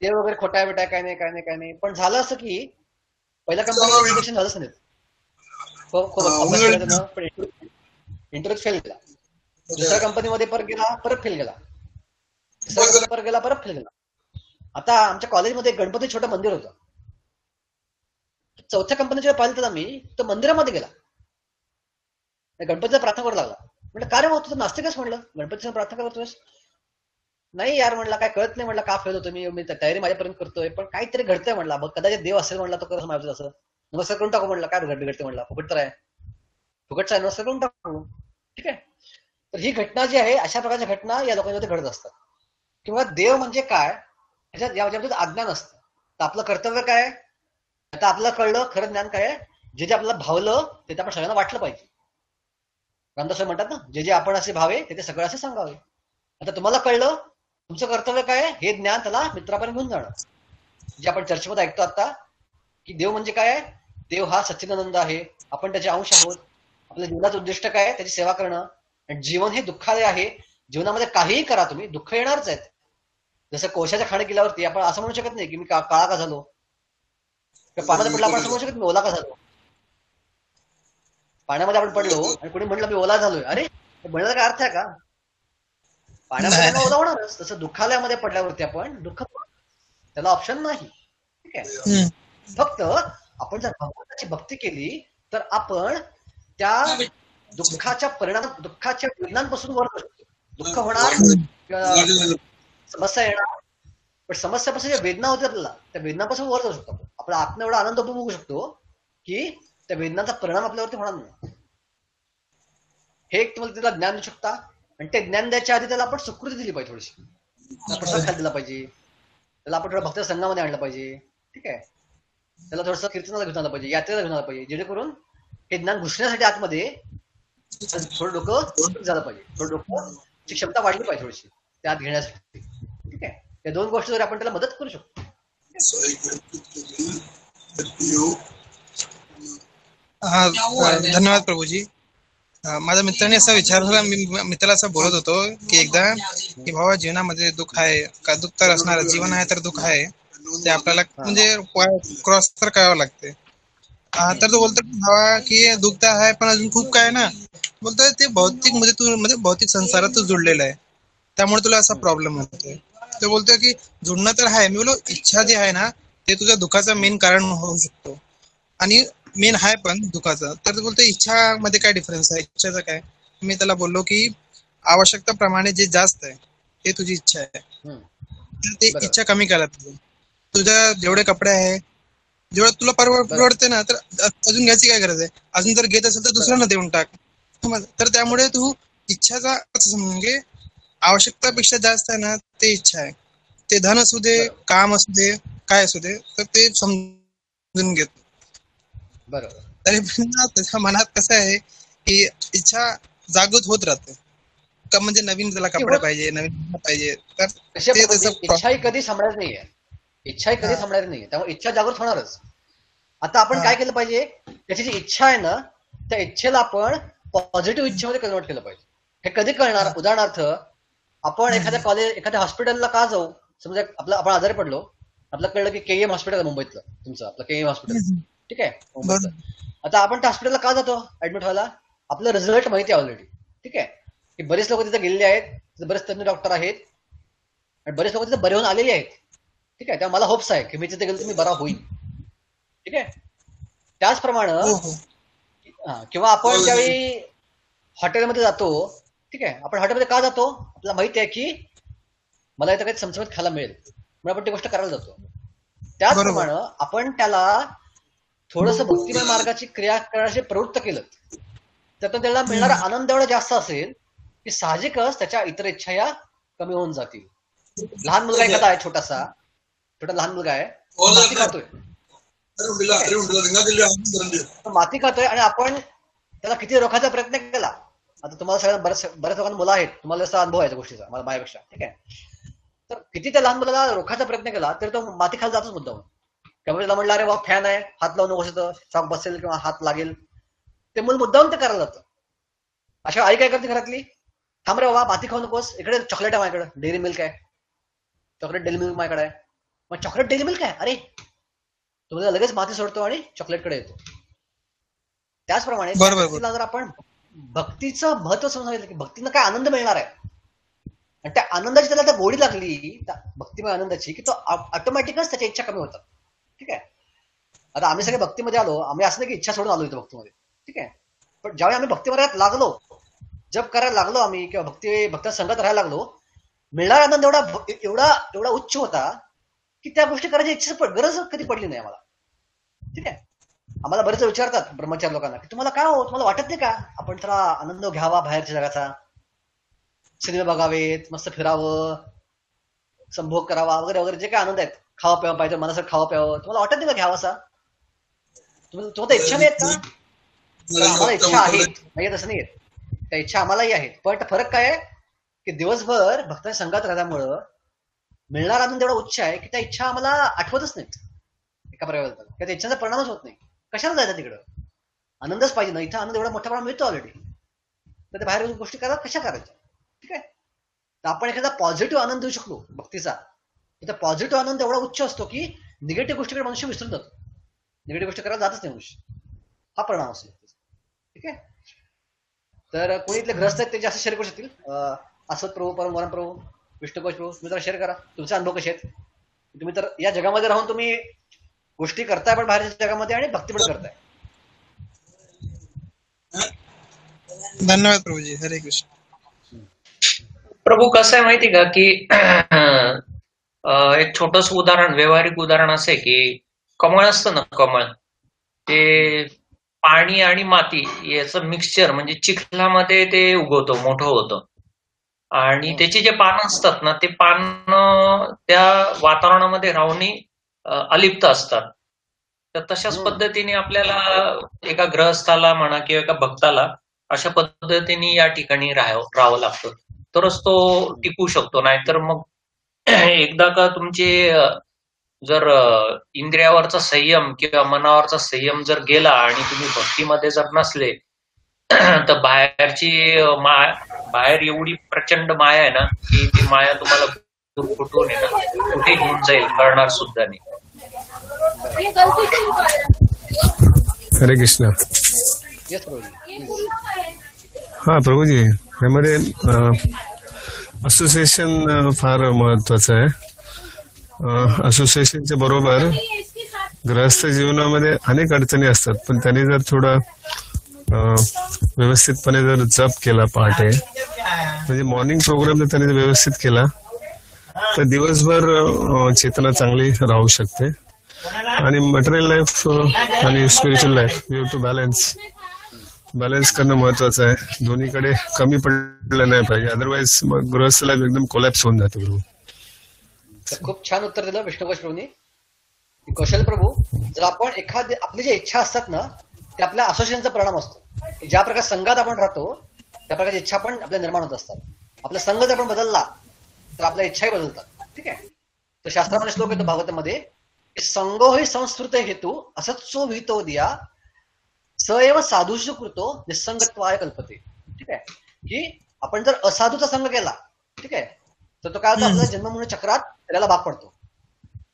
देव वगैरे खोटा आहे बेटा, काय नाही काय नाही काय नाही. पण झालं असं की पहिल्या कंपनीमध्ये सिलेक्शन झालंच नाही. खूप अभ्यास केला त्यानं, पण इंटरव्ह्यू फेल गेला. दुसऱ्या कंपनीमध्ये परत गेला, परत फेल गेला. तिसऱ्या कंपनीत परत गेला, परत फेल गेला. आता आमच्या कॉलेजमध्ये एक गणपती छोटं मंदिर होतं. चौथ्या कंपनीच्या पाहिलं तर मी तो मंदिरामध्ये गेला, गणपतीचा प्रार्थना करू लागला. म्हटलं का रे भाऊ, तुझं नास्तिकच म्हणलं, गणपतीचं प्रार्थना करतोयस? नाही यार म्हणला, काय कळत नाही म्हणला, का फेल होतो मी तयारी माझ्यापर्यंत करतोय, पण काहीतरी घडतंय म्हणला. बघ कदाचित देव असेल म्हणला, तो करत माझं असं नमस्कार करून टाकू म्हणला. काय घडते म्हणला, फुकट तर आहे, फुकटचा नमस्कार करून टाकू. ठीक आहे, तर ही घटना जी आहे, अशा प्रकारच्या घटना या लोकांमध्ये घडत असतात. किंवा देव म्हणजे काय याच्याबद्दल अज्ञान असतं. तर आपलं कर्तव्य काय, आता आपल्याला कळलं खरं ज्ञान काय आहे, जे जे आपल्याला भावलं ते आपण सगळ्यांना वाटलं पाहिजे. रामदास म्हणतात ना, जे जे आपण असे भावे ते सगळं असे सांगावे. आता तुम्हाला कळलं, तुमचं कर्तव्य काय आहे, हे ज्ञान त्याला मित्रापर्यंत घेऊन जाणं. जे आपण चर्चेमध्ये ऐकतो आता की देव म्हणजे काय आहे, देव हा सच्चिदानंद आहे, आपण त्याचे अंश आहोत. आपल्या जीवनाचं उद्दिष्ट काय आहे, त्याची सेवा करणं. आणि जीवन हे दुःखालय आहे, जीवनामध्ये काहीही करा तुम्ही, दुःख येणारच आहेत. जसं कोशाच्या खाणे केल्यावरती आपण असं म्हणू शकत नाही की मी काळा का झालो, पाण्यामध्ये पडला आपण असं म्हणू शकत मी ओला का झालो. पाण्यामध्ये आपण पडलो आणि कोणी म्हणलं मी ओला झालोय, अरे म्हणण्याचा काय अर्थ आहे का? पाण्यामध्ये ओला होणारच. तसं दुःखालयामध्ये पडल्यावरती आपण दुःख, त्याला ऑप्शन नाही. ठीक आहे, फक्त आपण जर भगवंताची भक्ती केली तर आपण त्या दुःखाच्या दुःखाच्या वेदनांपासून वर करू शकतो. दुःख होणार, समस्या येणार, पण समस्यापासून ज्या वेदना होत्या आपल्याला, त्या वेदनापासून वर जाऊ शकतो. आपला आत्मा एवढा आनंद उपभोगू शकतो की त्या वेदनाचा परिणाम आपल्यावरती होणार नाही. हे एक तुम्हाला त्याला ज्ञान देऊ शकता. आणि ते ज्ञान द्यायच्या आधी त्याला आपण सुकृती दिली पाहिजे, थोडीशी प्रसाद खायला दिला पाहिजे, त्याला आपण थोडं भक्त संघामध्ये आणलं पाहिजे. ठीक आहे, त्याला थोडंसं कीर्तनाला घेऊन आलं पाहिजे, यात्रेला घेऊन आलं पाहिजे, जेणेकरून हे ज्ञान घुसण्यासाठी आतमध्ये थोडं डोकं झालं पाहिजे, थोडं डोकंची क्षमता वाढली पाहिजे थोडीशी त्यात घेण्यासाठी. ठीक आहे, या दोन गोष्टी जर आपण त्याला मदत करू शकतो. हा, धन्यवाद प्रभूजी. माझ्या मित्राने असा विचारला, मी मित्राला असं बोलत होतो की एकदा की भावा जीवनामध्ये दुःख आहे का, दुःख तर असणार, जीवन आहे तर दुःख आहे, ते आपल्याला म्हणजे क्रॉस तर करावं लागते. तर तो बोलतो भावा की दुःख तर आहे पण अजून खूप काय ना, बोलतोय ते भौतिक मध्ये तू म्हणजे भौतिक संसारात तू जुडलेला आहे, त्यामुळे तुला असा प्रॉब्लेम होतोय. तो बोलतोय की जुडणं तर आहे, मी बोललो इच्छा जी आहे ना ते तुझ्या दुःखाचं मेन कारण होऊ शकतो, आणि मेन आहे पण दुःखाचं. तर बोलतो इच्छा मध्ये काय डिफरन्स आहे, इच्छाचं काय. मी त्याला बोललो की आवश्यकताप्रमाणे जे जास्त आहे ते तुझी इच्छा आहे, तर ते इच्छा कमी करा. तुझ्या जेवढे कपडे आहे, जेवढं तुला परवडते ना, तर अजून घ्यायची काय गरज आहे, अजून जर घेत असेल तर दुसऱ्यांना देऊन टाक. तर त्यामुळे तू इच्छाचा म्हणजे आवश्यकतापेक्षा जास्त आहे ना ते इच्छा आहे. ते धन असू दे, काम असू दे, काय असू दे, तर ते समजून घेत. बरोबर. तरी पण ना त्याच्या मनात कसं आहे की इच्छा जागृत होत राहते का, म्हणजे नवीन त्याला कपडे पाहिजे, नवीन पाहिजे, तर कशा ते पद्धतीने त्याचं इच्छाही कधी थांबणार नाहीये, इच्छाही कधी हा. थांबणार नाहीये, त्यामुळे इच्छा जागृत होणारच. आता आपण हा. काय केलं पाहिजे, त्याची जी इच्छा आहे ना त्या इच्छेला आपण पॉझिटिव्ह इच्छेमध्ये कन्वर्ट केलं पाहिजे. हे कधी कळणार, उदाहरणार्थ आपण एखाद्या कॉलेज एखाद्या हॉस्पिटलला का जाऊ, समजा आपण आजारी पडलो, आपल्याला कळलं की केईएम हॉस्पिटल आहे मुंबईतलं, तुमचं आपलं केईएम हॉस्पिटल, ठीक आहे मुंबईतलं. आता आपण त्या हॉस्पिटलला का जातो ऍडमिट व्हायला, आपलं रिझल्ट माहिती आहे ऑलरेडी, ठीक आहे, की बरेच लोक तिथे गेलेले आहेत, तिथे बरेच तज्ञ डॉक्टर आहेत आणि बरेच लोक तिथे बरे होऊन आलेले आहेत, ठीक आहे. तेव्हा मला होप्स आहे की मी तिथे गेलो तर मी बरा होईल, ठीक आहे. त्याचप्रमाणे किंवा आपण ज्यावेळी हॉटेलमध्ये जातो, ठीक आहे, आपण हॉटेलमध्ये का जातो, आपल्याला माहिती आहे की मला इथं काही चमचमीत खायला मिळेल, म्हणून आपण ती गोष्ट करायला जातो. त्याचप्रमाणे आपण त्याला थोडस भक्तिमय मार्गाची क्रिया करण्याचे प्रवृत्त केलं, त्यातून त्याला मिळणारा आनंद एवढा जास्त असेल की साहजिकच त्याच्या इतर इच्छा या कमी होऊन जातील. लहान मुलगा एखादा आहे, छोटा लहान मुलगा आहे, माती खातोय, माती खातोय आणि आपण त्याला किती रोखायचा प्रयत्न केला. आता तुम्हाला सगळ्यांना बऱ्याच लोकांना मुलं आहेत, तुम्हाला जसा अनुभव आहे त्या गोष्टीचा मला माझ्यापेक्षा, ठीक आहे. तर किती त्या लहान मुलाला रोखायचा प्रयत्न केला तरी तो माती खायला जातोच मुद्दाम. त्यामुळे त्याला म्हणलं अरे वा फॅन आहे, हात लावून नको, शॉक बसेल किंवा हात लागेल, ते मूल मुद्दाम ते करायला जातं. अशा आई काय करते घरातली, थांब रे बाबा माती खाऊ नकोस, इकडे चॉकलेट आहे माझ्याकडे, डेअरी मिल्क आहे, चॉकलेट डेअरी मिल्क माझ्याकडे आहे, मग चॉकलेट डेअरी मिल्क आहे, अरे तुम्हाला लगेच माती सोडतो आणि चॉकलेटकडे येतो. त्याचप्रमाणे भक्तीला जर आपण भक्तीचं महत्व समजायचं की भक्तीनं काय आनंद मिळणार आहे आणि त्या आनंदाची त्याला त्या गोडी लागली, त्या भक्तिमय आनंदाची, की तो ऑटोमॅटिकच त्याच्या इच्छा कमी होतात, ठीक आहे. आता आम्ही सगळे भक्तीमध्ये आलो, आम्ही असं नाही की इच्छा सोडून आलो इथं भक्तीमध्ये, ठीक आहे, पण ज्यावेळी आम्ही भक्तिमार्गात लागलो, जप करायला लागलो आम्ही किंवा भक्ता संगत राहायला लागलो, मिळणारा आनंद एवढा उच्च होता की त्या गोष्टी करायची इच्छा गरज कधी पडली नाही आम्हाला, ठीक आहे. आम्हाला बरेच विचारतात ब्रह्मचारी लोकांना की तुम्हाला काय हो, तुम्हाला वाटत नाही का आपण जरा आनंद घ्यावा बाहेरच्या जगाचा, सिनेमे बघावेत, मस्त फिरावं, संभोग करावा वगैरे वगैरे, जे काय आनंद आहेत, खावा प्यावा पाहिजे, मनासारखं खावा प्यावं, तुम्हाला वाटत नाही का घ्यावा असा, तुम्हाला इच्छा नाही आहेत का? आम्हाला इच्छा आहेत, नाही तसं नाही आहेत, त्या इच्छा आम्हालाही आहेत, पण फरक काय आहे की दिवसभर भक्तांच्या संघात राहिल्यामुळं मिळणारा आनंद एवढा उच्च आहे की त्या इच्छा आम्हाला आठवतच नाहीत एका प्रकारे, त्या इच्छांचा परिणामच होत नाही. कशाला जायचं तिकडं, आनंदच पाहिजे ना, इथं आनंद एवढा मोठ्या प्रमाणात मिळतो ऑलरेडी, तर त्या बाहेर गोष्टी करा कशा करायच्या, ठीक आहे. तर आपण एखादा पॉझिटिव्ह आनंद देऊ शकलो भक्तीचा, तर पॉझिटिव्ह आनंद एवढा उच्च असतो की निगेटिव्ह गोष्टीकडे मनुष्य विसरून जातो, निगेटिव्ह गोष्टी करायला जातच नाही मनुष्य, हा परिणाम असतो, ठीक आहे. तर कोणी इथले ग्रस्त आहेत ते जास्त शेअर करू शकतील, असत प्रभू, परम प्रभू, विष्णुकोश प्रभू, तुम्ही जरा शेअर करा तुमचे अनुभव कसे आहेत. तुम्ही तर या जगामध्ये राहून तुम्ही गोष्टी करताय पण बाहेरच्या जगामध्ये आणि भक्ती पण करताय. धन्यवाद प्रभूजी, हरे कृष्ण. प्रभू कसं आहे माहिती का की एक छोटस उदाहरण, व्यावहारिक उदाहरण असे की कमळ असतं ना, कमळ ते पाणी आणि माती याचं मिक्सचर म्हणजे चिखलामध्ये ते उगवतं, मोठं होतं, आणि त्याची जे पानं असतात ना, ते पानं त्या वातावरणामध्ये राहून अलिप्त असतात. तर तशाच पद्धतीने आपल्याला एका ग्रहस्थाला म्हणा किंवा एका भक्ताला अशा पद्धतीने या ठिकाणी राहावं लागतं, तरच तो टिकू शकतो. नाहीतर मग एकदा का तुमचे जर इंद्रियावरचा संयम किंवा मनावरचा संयम जर गेला आणि तुम्ही भक्तीमध्ये जर नसले तर बाहेर एवढी प्रचंड माया आहे ना की ती माया तुम्हाला कुठून आहे ना कुठे घेऊन जाईल कळणार सुद्धा नाही. हरे कृष्ण. हा प्रभूजी, यामध्ये असोसिएशन फार महत्वाचं आहे. असोसिएशनच्या बरोबर गृहस्थ जीवनामध्ये अनेक अडचणी असतात, पण त्यांनी जर थोडं व्यवस्थितपणे जर जप केला पहाटे, म्हणजे मॉर्निंग प्रोग्राम जर त्यांनी व्यवस्थित केला तर दिवसभर चेतना चांगली राहू शकते. आणि मटेरियल लाईफ आणि spiritual life you have to balance करणं महत्वाचं आहे. दोन्हीकडे कमी पडलं नाही पाहिजे, अदरवाईज मग गृहस्थ लाईफ एकदम कोलॅप्स होऊन जाते. खूप छान उत्तर दिलं विष्णुकोश प्रभूंनी. की कौशल प्रभू, जर आपण आपली ज्या इच्छा असतात ना, ते आपल्या असोसिएशनचा परिणाम असतो. ज्या प्रकारे संघात आपण राहतो त्या प्रकारच्या इच्छा पण आपल्या निर्माण होत असतात. आपला संघ जर आपण बदलला तर आपल्या इच्छाही बदलतात. ठीक आहे. तर शास्त्रामध्ये श्लोक येतो भागवतामध्ये, संगो हि संस्कृत हेतू असत्सो विहितो दिया सएव साधूषु कृतो निसंगत्वाय कल्पते. ठीक आहे. की आपण जर असाधूचा संघ केला, ठीक आहे, तर तो काय होतो, आपल्या जन्ममृत्यू चक्रात त्याला भाग पडतो.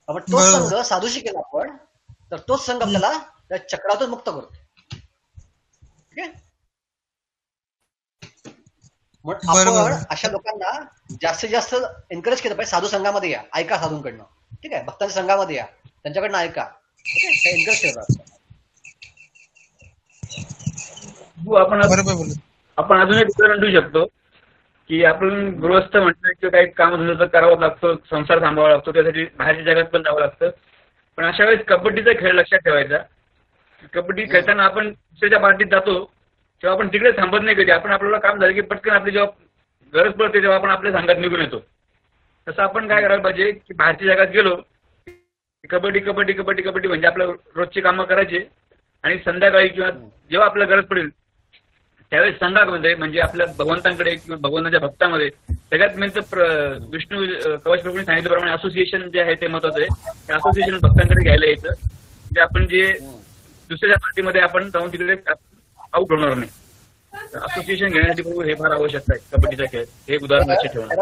आपण तोच संघ साधूशी केला आपण, तर तोच संघ आपल्याला त्या चक्रातून मुक्त करतो. ठीक आहे. म्हणून आपण अशा लोकांना जास्तीत जास्त एनकरेज केलं पाहिजे, साधू संघामध्ये या, ऐका साधूंकडनं. ठीक आहे. भक्तांच्या संघामध्ये या, त्यांच्याकडनं ऐका. एनकरेज केलं. आपण अजून एक उदाहरण देऊ शकतो की आपण गृहस्थ म्हटलं की काही काम धंदा तर करावं लागतं, संसार थांबावा लागतो, त्यासाठी बाहेरच्या जगात पण जावं लागतं. पण अशा वेळेस कबड्डीचा खेळ लक्षात ठेवायचा. कबड्डी खेळताना आपण दुसऱ्याच्या पार्टीत जातो तेव्हा आपण तिकडे थांबत नाही कधी. आपण आपल्याला काम झालं की पटकन आपली जेव्हा गरज पडते तेव्हा आपण आपल्या संघात निघून येतो. तसं आपण काय करायला पाहिजे की बाहेरच्या जगात गेलो कबड्डी कबड्डी कबड्डी कबड्डी म्हणजे आपलं रोजची कामं करायचे आणि संध्याकाळी किंवा जेव्हा आपल्याला गरज पडेल त्यावेळेस संघामध्ये म्हणजे आपल्या भगवंतांकडे किंवा भगवंताच्या भक्तामध्ये सगळ्यात मेन तर विष्णू कवच प्रभूंनी सांगितल्याप्रमाणे असोसिएशन जे आहे ते महत्वाचं आहे. त्या असोसिएशन भक्तांकडे घ्यायला यायचं म्हणजे आपण जे दुसऱ्या पार्टीमध्ये आपण जाऊन तिकडे आउट होणार नाही. असोसिएशन घेण्यासाठी प्रभू हे फार आवश्यक आहे कबड्डीचा खेळ. हे उदाहरण लक्षात ठेवणार.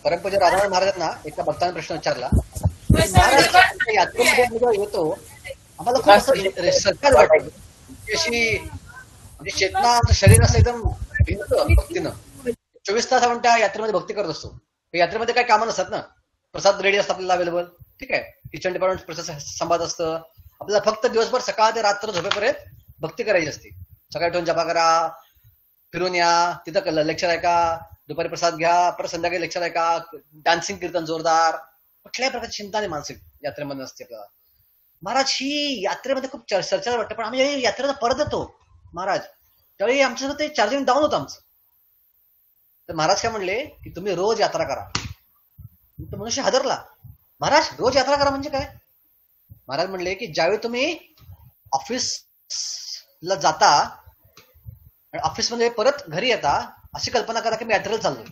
परमपूज्य राधानाथ महाराजांना एका भक्ताने प्रश्न विचारला, महाराज यात्रेमध्ये जेव्हा येतो आम्हाला खूप असं सरकार वाटतं अशी म्हणजे चेतना शरीर असं एकदम भिन्न भक्तीनं 24 तास आपण त्या यात्रेमध्ये भक्ती करत असतो. यात्रेमध्ये काही कामं नसतात ना, प्रसाद रेडी असतात आपल्याला अवेलेबल. ठीक आहे. किचन डिपार्टमेंट प्रसाद संवाद असतं. आपल्याला फक्त दिवसभर सकाळ ते रात्र झोपेपर्यंत भक्ती करायची असते. सकाळी उठून जपा करा, फिरून या, तिथं लेक्चर ऐका, दुपारी प्रसाद घ्या, परत संध्याकाळी लेक्चर ऐका, डान्सिंग कीर्तन जोरदार, कुठल्याही प्रकारची चिंता नाही मानसिक यात्रेमध्ये नसते आपल्याला. महाराज ही यात्रेमध्ये खूप चर्चा वाटतं, पण आम्ही यात्रेला परत येतो महाराज त्यावेळी आमचं ते चार्जिंग डाऊन होतं आमचं. तर महाराज काय म्हणले की तुम्ही रोज यात्रा करा. तो मनुष्य हादरला, महाराज रोज यात्रा करा म्हणजे काय? महाराज म्हणले की ज्यावेळी तुम्ही ऑफिसला जाता आणि ऑफिसमध्ये परत घरी येता अशी कल्पना करा की मी यात्रेला चाललोय.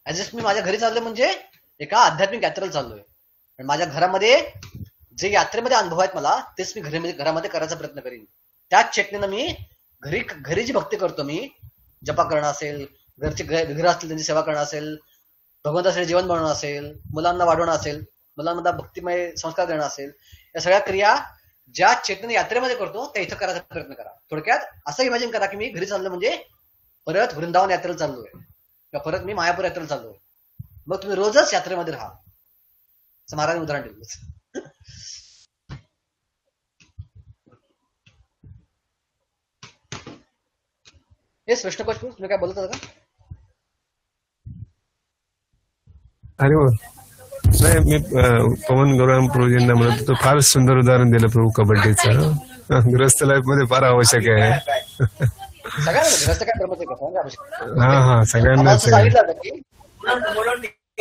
ऍज इफ मी माझ्या घरी चाललोय म्हणजे एका आध्यात्मिक यात्रेला चाललोय. आणि माझ्या घरामध्ये जे यात्रेमध्ये अनुभव आहेत मला तेच मी घरामध्ये करायचा प्रयत्न करीन. त्याच चेतनेनं मी घरी जी भक्ती करतो, मी जपा करणं असेल, घरचे घर असतील त्यांची सेवा करणं असेल, भगवंतासाठी जेवण बनवणं असेल, मुलांना वाढवणं असेल, मुलांना भक्तिमय संस्कार देणं असेल, या सगळ्या क्रिया ज्या चेतनेने यात्रेमध्ये करतो त्या इथं करायचा प्रयत्न करा. थोडक्यात असं इमॅजिन करा की मी घरी चाललो म्हणजे परत वृंदावन यात्रेला चाललोय किंवा परत मी मायापूर यात्रेला चाललोय. मग तुम्ही रोजच यात्रेमध्ये राहा. असं महाराजांनी उदाहरण दिलं. येस विष्णू कशपूर, तुम्ही काय बोलत होता का? अरे हो, नाही मी पवन गौराम प्रभूजींना म्हणत होतो, फार सुंदर उदाहरण दिलं प्रभू कबड्डीचं. गृहस्थ लाईफ मध्ये फार आवश्यक आहे. हा हा सगळ्यांनाच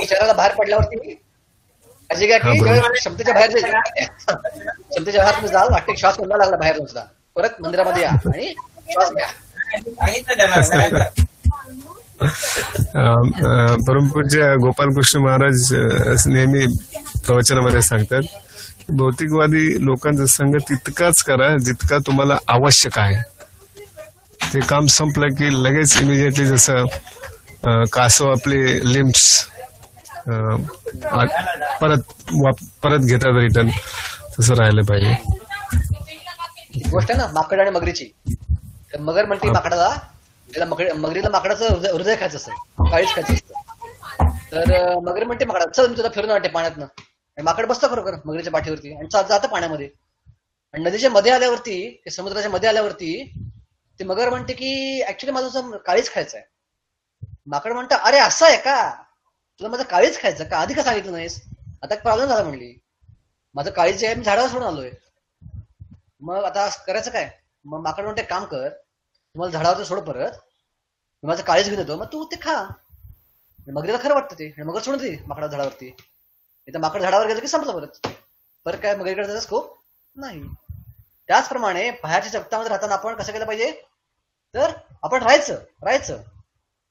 शहराला बाहेर पडल्यावरती अशी काय की क्षमतेच्या बाहेर जाईल, क्षमतेच्या बाहेर तुम्ही जाल, वाटते श्वास कोणाला लागला बाहेर सुद्धा, परत मंदिरामध्ये या आणि श्वास घ्या. परमपूज्य गोपालकृष्ण महाराज नेहमी प्रवचनामध्ये सांगतात भौतिकवादी लोकांचा संग तितकाच करा जितका तुम्हाला आवश्यक आहे. ते काम संपलं की लगेच इमिजिएटली जसं कासव आपले लिम्स परत घेतात रिटर्न, तसं राहिलं पाहिजे. गोष्ट आहे ना माकड आणि मगरीची. मगर म्हणते माकडाला, त्याला मगरीला माकडाचं हृदय खायचं असतं, काळीच खायचं असतं. तर मगर म्हणते माकडा चल मी तुला फिरून वाटते पाण्यातनं. आणि माकड बसतं खरोखर मगरीच्या पाठीवरती आणि जातं पाण्यामध्ये. आणि नदीच्या मध्ये आल्यावरती, समुद्राच्या मध्ये आल्यावरती ते मगर म्हणते की ऍक्च्युली माझं काळीच खायचं आहे. माकड म्हणतं अरे असं आहे का, तुला माझं काळीच खायचं का, आधी का सांगितलं नाहीस? आता प्रॉब्लेम झाला म्हणली, माझं काळीच जे आहे मी झाडावर सोडून आलोय, मग आता करायचं काय? मग माकड म्हणते काम कर, तुम्हाला झाडावर सोड, परत माझं काळीच घेऊन येतो, मग तू ते खा. मगरीला खरं वाटतं ते, मगर सोडून दे माकडा झाडावरती. इथं माकड झाडावर गेलं की संपलं, परत काय मगरीकडे त्याचा स्कोप नाही. त्याचप्रमाणे बाहेरच्या जगतामध्ये राहताना आपण कसं केलं पाहिजे, तर आपण राहायचं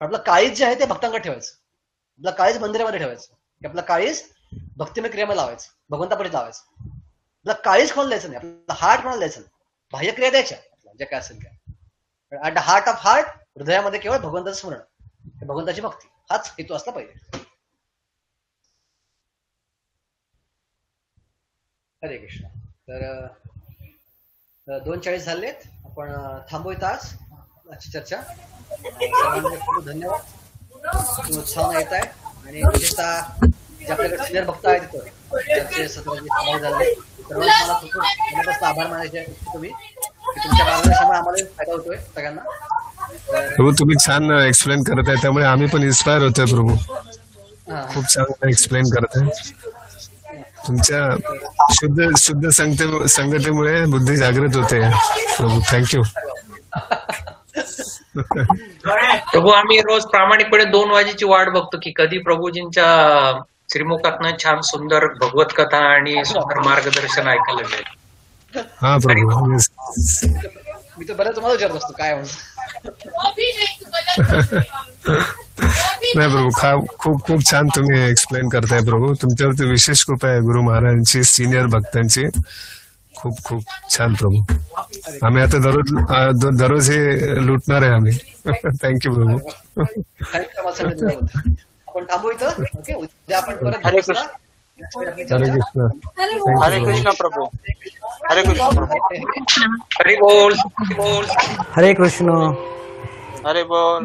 आपलं काळीज जे आहे ते भक्तांकडे ठेवायचं, आपलं काळीज मंदिरामध्ये ठेवायचं, की आपलं काळीज भक्तिमय क्रियामध्ये लावायचं, भगवंतापुढे लावायचं. आपलं काळीज कोणाला द्यायचं नाही, आपला हार्ट कोणाला द्यायचं नाही, बाह्य क्रिया द्यायच्या जे काय असेल त्या. At the heart of heart, हृदयामध्ये केवळ भगवंताचं स्मरण, भगवंताची भक्ती हाच हेतू असला पाहिजे. हरे कृष्ण. तर 2:40 झालेत, आपण थांबूयात आज आजची चर्चा. सर्वांना खूप धन्यवाद, तुम्ही उत्साहाने येत आहे. आणि विशेषतः जे आपल्याकडे सिनियर भक्त आहेत तिथं त्यांचे सत्रांचे सहभागी झाले, सर्वांना मला खूप मनापासून आभार मानायचे तुम्ही, की तुमच्या मार्गदर्शनामुळे आम्हाला फायदा होतोय सगळ्यांना. प्रभू तुम्ही छान एक्सप्लेन करत आहे, त्यामुळे आम्ही पण इन्स्पायर होतोय प्रभू. खूप छान एक्सप्लेन करत आहे. तुमच्या शुद्ध संगतीमुळे बुद्धी जागृत होते प्रभू. थँक्यू प्रभू. आम्ही रोज प्रामाणिकपणे 2 वाजेची वाट बघतो की कधी प्रभूजींच्या श्रीमुखातनं छान सुंदर भगवत कथा आणि सुंदर मार्गदर्शन ऐकायला मिळेल. हा प्रभू. मी तर बरं तुम्हाला विचारत असतो काय म्हणून. नाही प्रभू, खूप छान तुम्ही एक्सप्लेन करताय प्रभू. तुमच्यावरती विशेष कृपा आहे गुरु महाराजांची, सिनियर भक्तांची. खूप छान प्रभू. आम्ही आता दररोज हे लुटणार आहे आम्ही. थँक्यू प्रभू. आपण थांबू इथं. ओके, उद्या आपण परत हरे कृष्ण. हरे कृष्ण. हरे कृष्ण प्रभू. हरे कृष्ण प्रभू. हरी बोल. हरे कृष्ण. हरे बोल.